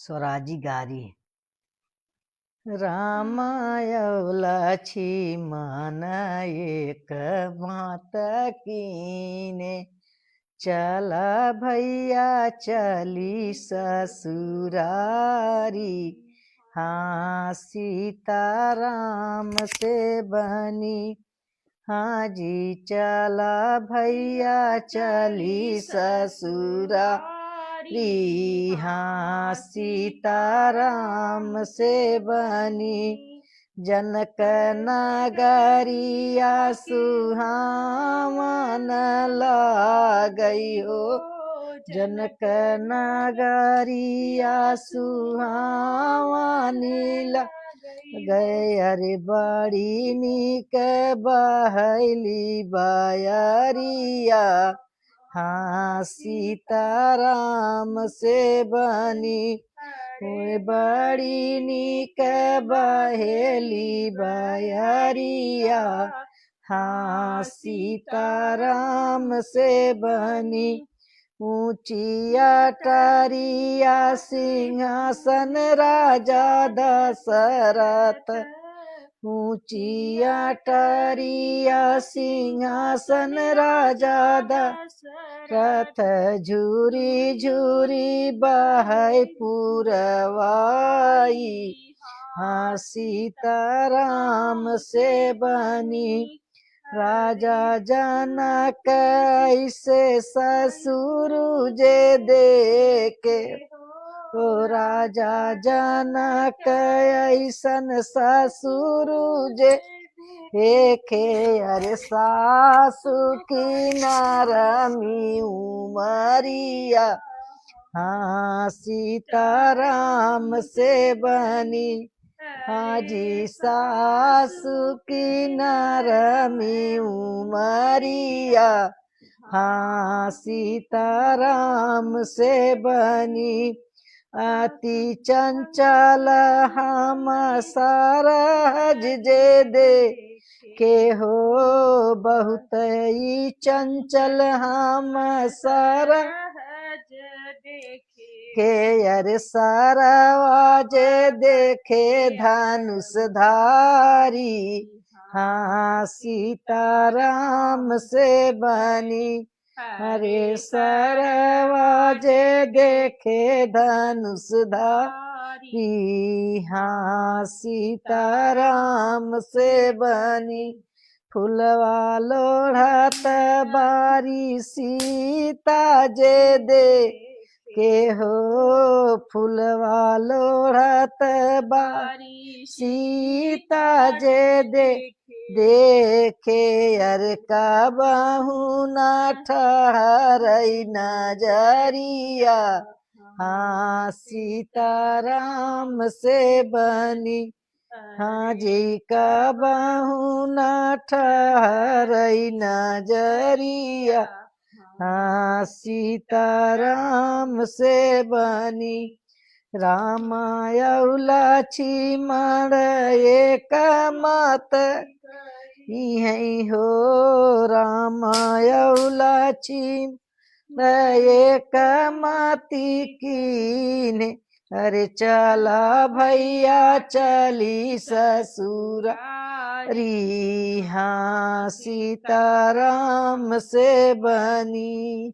स्वराजी गारी। रामायण लक्ष्मण एक बात कीने, चला भैया चली ससुरारी। हाँ सीता राम से बनी, हाँ जी चला भैया चली ससुरारी। हाँ सीता राम से बनी, जनक नगरिया सुहावन लागई हो। जनक नगरिया सुहावनी गए, अरे बड़ी नीक बहली बयरिया। हाँ सीता राम से बनी, बड़ी नीक बहेली बयरिया। हाँ सीता राम से बनी, ऊंची अटरिया सिंहासन राजा दशरथ। ऊंची अटरिया सिंहासन राजा दशरथ, झूरी झूरी बहै पुरवाई। हाँ सीता राम से बनी, राजा जनक ऐसे ससुर जे देखे। ओ राजा जनक ऐसन ससुर जे देखे, अरे सासु की नरमी उमरिया। हाँ सीता राम से बनी, हाँ जी सासु की नरमी उमरिया। हाँ सीता राम से बनी, अति चंचल हम सरहज जे दे के हो। बहुत ही चंचल हम सरहज के, अरे सरवा जे देखे धनुष धारी। हाँ सीता राम से बनी, अरे सरवा जे देखे धनुष धारी। हाँ सीता राम से बनी, फुलवा लोढ़त बारी सीता जे दे के हो। फुलवा लोढ़त बारी सीता जे दे देखे, अरे कबहू न ठहरई नजरिया। हाँ सीता राम से बनी, हाँ जी कबहू न ठहरई नजरिया। हाँ सीता राम से बनी, रामायण लक्ष्मण एक मत यही हो। रामायण लक्ष्मण एक मति कीने, अरे चला भैया चली ससुरारी। हाँ सीता राम से बनी।